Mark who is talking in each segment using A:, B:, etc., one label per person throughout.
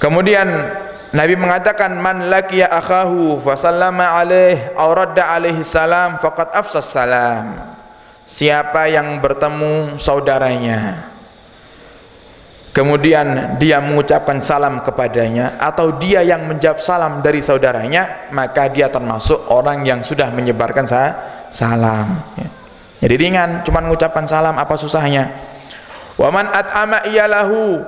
A: Kemudian Nabi mengatakan, man laqiya akhahu fa sallama alaihi aw radda alaihi salam faqad afsas salam. Siapa yang bertemu saudaranya kemudian dia mengucapkan salam kepadanya atau dia yang menjawab salam dari saudaranya, maka dia termasuk orang yang sudah menyebarkan salam. Jadi ringan, cuma mengucapkan salam, apa susahnya? Wa man at'ama iyalahu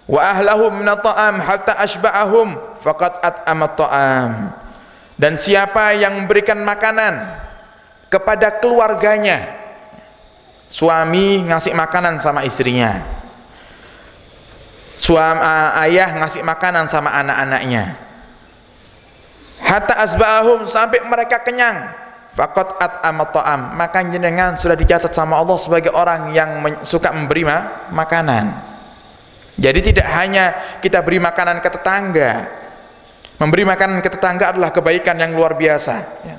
A: wa ahlahu min at-ta'am hatta ashba'ahum faqad at'ama at-ta'am. Dan siapa yang memberikan makanan kepada keluarganya, suami ngasih makanan sama istrinya, ayah ngasih makanan sama anak-anaknya, hatta asba'ahum, sampai mereka kenyang, faqad at'ama at-ta'am, maka jenengan sudah dicatat sama Allah sebagai orang yang suka memberi makanan. Jadi tidak hanya kita beri makanan ke tetangga, memberi makanan ke tetangga adalah kebaikan yang luar biasa ya.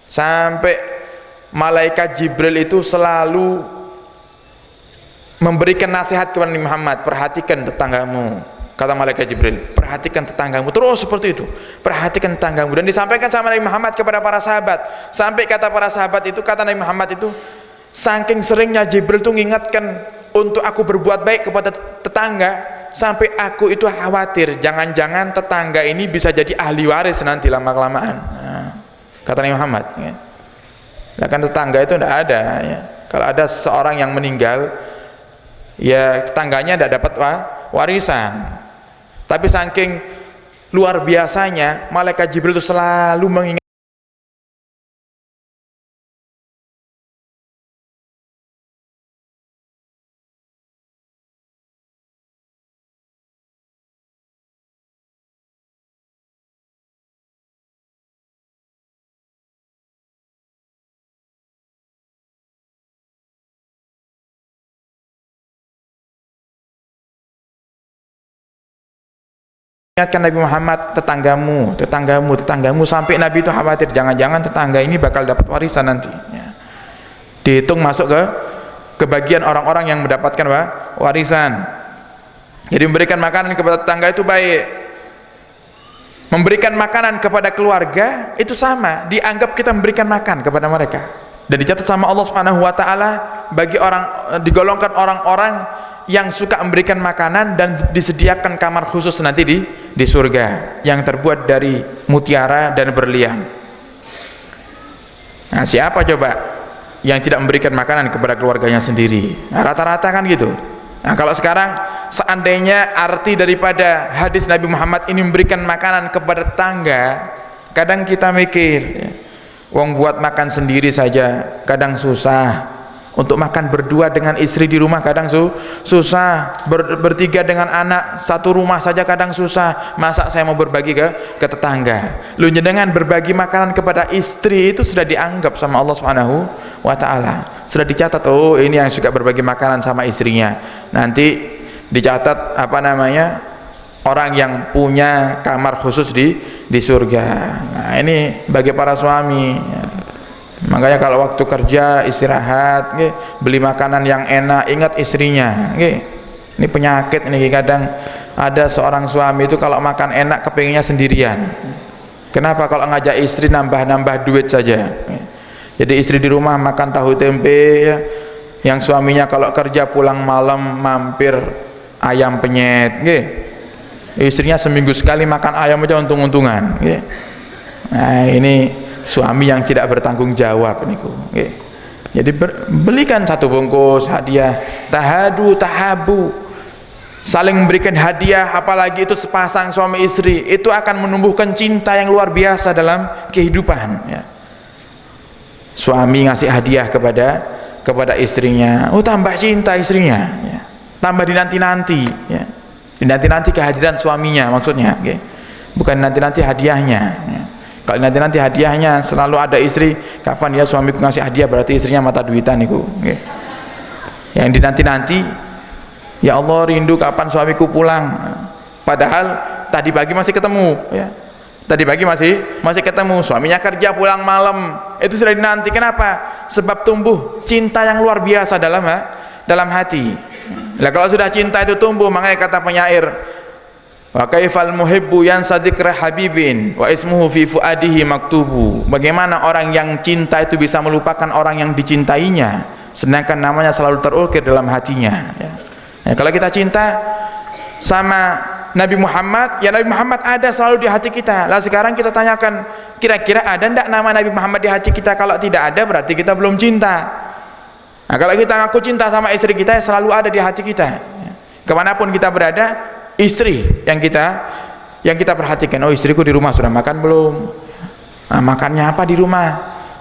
A: Sampai malaikat Jibril itu selalu memberikan nasihat kepada Nabi Muhammad, perhatikan tetanggamu, kata malaikat Jibril, perhatikan tetanggamu, terus seperti itu, perhatikan tetanggamu. Dan disampaikan sama Nabi Muhammad kepada para sahabat, sampai kata para sahabat itu, kata Nabi Muhammad itu, saking seringnya Jibril itu mengingatkan untuk aku berbuat baik kepada tetangga, sampai aku itu khawatir jangan-jangan tetangga ini bisa jadi ahli waris nanti lama-kelamaan. Nah, kata Nabi Muhammad ya. Nah, kan tetangga itu tidak ada ya. Kalau ada seseorang yang meninggal, ya tetangganya tidak dapat warisan. Tapi saking luar biasanya malaikat Jibril itu selalu mengingat ingatkan Nabi Muhammad, tetanggamu, sampai Nabi itu khawatir jangan-jangan tetangga ini bakal dapat warisan nanti ya. Dihitung masuk ke bagian orang-orang yang mendapatkan warisan. Jadi memberikan makanan kepada tetangga itu baik, memberikan makanan kepada keluarga itu sama, dianggap kita memberikan makan kepada mereka, dan dicatat sama Allah Subhanahu wa taala bagi orang, digolongkan orang-orang yang suka memberikan makanan dan disediakan kamar khusus nanti di surga yang terbuat dari mutiara dan berlian. Nah, siapa coba yang tidak memberikan makanan kepada keluarganya sendiri? Nah, rata-rata kan gitu. Nah, kalau sekarang seandainya arti daripada hadis Nabi Muhammad ini memberikan makanan kepada tetangga, kadang kita mikir, wong buat makan sendiri saja kadang susah, untuk makan berdua dengan istri di rumah kadang susah, bertiga dengan anak satu rumah saja kadang susah, masa saya mau berbagi ke tetangga? Lu jenengan berbagi makanan kepada istri itu sudah dianggap sama Allah Subhanahu wa taala, sudah dicatat, oh ini yang suka berbagi makanan sama istrinya, nanti dicatat orang yang punya kamar khusus di surga. Nah, ini bagi para suami ya. Makanya kalau waktu kerja istirahat, beli makanan yang enak, ingat istrinya. Ini penyakit ini, kadang ada seorang suami itu kalau makan enak kepinginnya sendirian. Kenapa? Kalau ngajak istri nambah-nambah duit saja. Jadi istri di rumah makan tahu tempe ya. Yang suaminya kalau kerja pulang malam mampir ayam penyet. Istrinya seminggu sekali makan ayam aja untung-untungan. Nah, ini suami yang tidak bertanggung jawab niku. Jadi belikan satu bungkus hadiah, tahadu tahabu, saling memberikan hadiah, apalagi itu sepasang suami istri, itu akan menumbuhkan cinta yang luar biasa dalam kehidupan ya. Suami ngasih hadiah kepada istrinya, oh tambah cinta istrinya ya. Tambah dinanti-nanti ya. Dinanti-nanti kehadiran suaminya maksudnya, bukan nanti-nanti hadiahnya ya. Kalau nanti hadiahnya selalu ada istri, kapan ya suamiku ngasih hadiah, berarti istrinya mata duitan niku. Yang dinanti-nanti, ya Allah rindu kapan suamiku pulang. Padahal tadi pagi masih ketemu, ya. Tadi pagi masih ketemu, suaminya kerja pulang malam, itu sudah dinanti. Kenapa? Sebab tumbuh cinta yang luar biasa dalam hati. Nah, kalau sudah cinta itu tumbuh, makanya kata penyair, Wa kaifal muhibbu yansadikra habibin wa ismuhu fi fuadihi maktubu. Bagaimana orang yang cinta itu bisa melupakan orang yang dicintainya, sedangkan namanya selalu terukir dalam hatinya, ya. Nah, kalau kita cinta sama Nabi Muhammad, ya Nabi Muhammad ada selalu di hati kita. Lah sekarang kita tanyakan, kira-kira ada ndak nama Nabi Muhammad di hati kita? Kalau tidak ada, berarti kita belum cinta. Nah, kalau kita ngaku cinta sama istri kita, ya selalu ada di hati kita. Kemanapun kita berada, istri yang kita perhatikan. Oh, istriku di rumah sudah makan belum? Nah, makannya apa di rumah?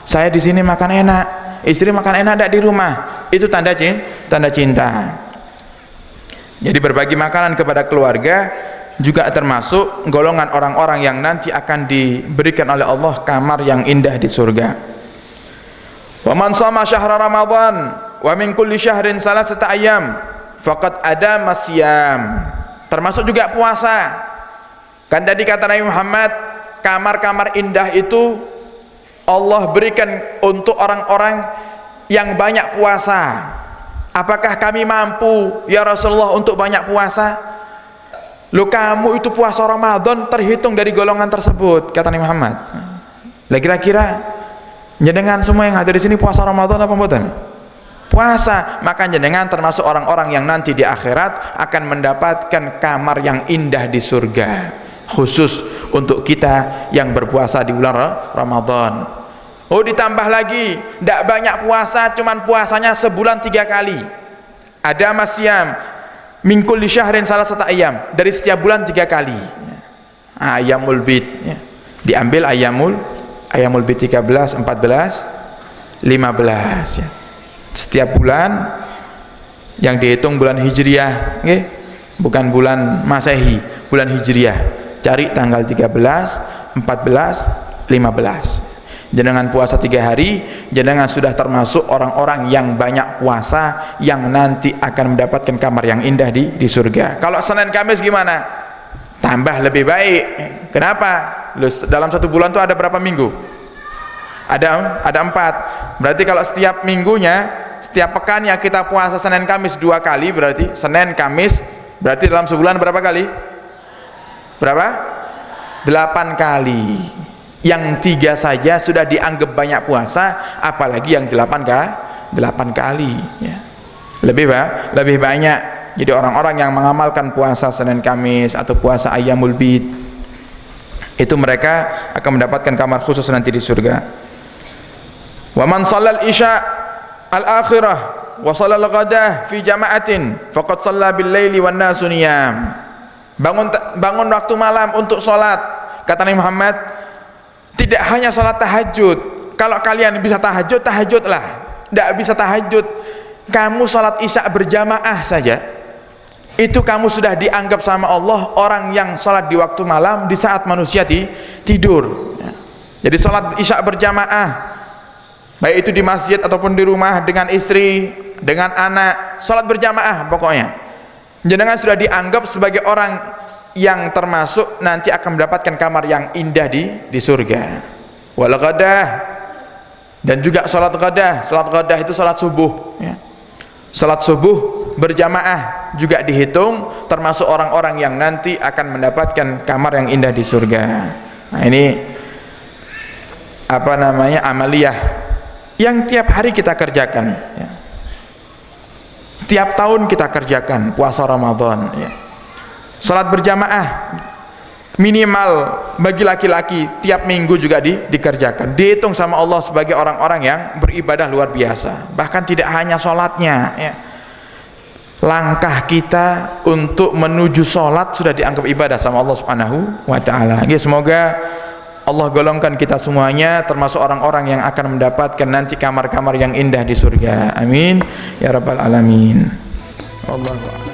A: Saya di sini makan enak. Istri makan enak enggak di rumah? Itu tanda cinta. Jadi berbagi makanan kepada keluarga juga termasuk golongan orang-orang yang nanti akan diberikan oleh Allah kamar yang indah di surga. Wa man shama syahra Ramadan wa min kulli syahrin salasata ayyam faqad ada masyam. Termasuk juga puasa. Kan tadi kata Nabi Muhammad, kamar-kamar indah itu Allah berikan untuk orang-orang yang banyak puasa. Apakah kami mampu ya Rasulullah untuk banyak puasa? Lu kamu itu puasa Ramadan terhitung dari golongan tersebut, kata Nabi Muhammad. Lah kira-kira jenengan semua yang hadir di sini puasa Ramadan apa mboten? Puasa. Maka jenengan termasuk orang-orang yang nanti di akhirat akan mendapatkan kamar yang indah di surga, khusus untuk kita yang berpuasa di bulan Ramadan. Oh, ditambah lagi, tidak banyak puasa, cuman puasanya sebulan 3 kali. Ada masyam min kulli syahrin salasata ayyam, dari setiap bulan 3 kali. Ayyamul bid, ya. Diambil ayyamul bid 13, 14, 15, ya. Setiap bulan yang dihitung bulan Hijriah, okay? Bukan bulan Masehi, bulan Hijriah. Cari tanggal 13, 14, 15. Jenengan puasa 3 hari, jenengan sudah termasuk orang-orang yang banyak puasa, yang nanti akan mendapatkan kamar yang indah di surga. Kalau Senin Kamis gimana? Tambah lebih baik. Kenapa? Dalam 1 bulan itu ada berapa minggu? Ada 4. Berarti kalau setiap minggunya, setiap pekan yang kita puasa Senin Kamis 2 kali, berarti Senin Kamis, berarti dalam sebulan berapa kali? Berapa? 8 kali. Yang 3 saja sudah dianggap banyak puasa, apalagi yang 8 kali, ya. Lebih banyak. Jadi orang-orang yang mengamalkan puasa Senin Kamis atau puasa Ayyamul Bid, itu mereka akan mendapatkan kamar khusus nanti di surga. Wa man shallal isya al-akhirah wa shallal ghadah fi jama'atin faqad shalla bil laili wan nasu niyam. Bangun waktu malam untuk salat, kata Nabi Muhammad, tidak hanya salat tahajud. Kalau kalian bisa tahajud, tahajudlah. Tidak bisa tahajud, kamu salat isya berjamaah saja, itu kamu sudah dianggap sama Allah orang yang salat di waktu malam di saat manusia tidur. Jadi salat isya berjamaah, baik itu di masjid ataupun di rumah dengan istri, dengan anak, salat berjamaah pokoknya, jenengan sudah dianggap sebagai orang yang termasuk nanti akan mendapatkan kamar yang indah di surga. Wal ghadah, dan juga salat ghadah. Salat ghadah itu salat subuh, ya. Salat subuh berjamaah juga dihitung termasuk orang-orang yang nanti akan mendapatkan kamar yang indah di surga. Nah, ini apa namanya, amaliyah yang tiap hari kita kerjakan, ya. Tiap tahun kita kerjakan puasa Ramadan, ya. Salat berjamaah minimal bagi laki-laki tiap minggu juga dikerjakan, dihitung sama Allah sebagai orang-orang yang beribadah luar biasa. Bahkan tidak hanya salatnya, ya. Langkah kita untuk menuju salat sudah dianggap ibadah sama Allah Subhanahu wa taala. Semoga Allah golongkan kita semuanya termasuk orang-orang yang akan mendapatkan nanti kamar-kamar yang indah di surga. Amin ya rabbal alamin. Allahu a'lam.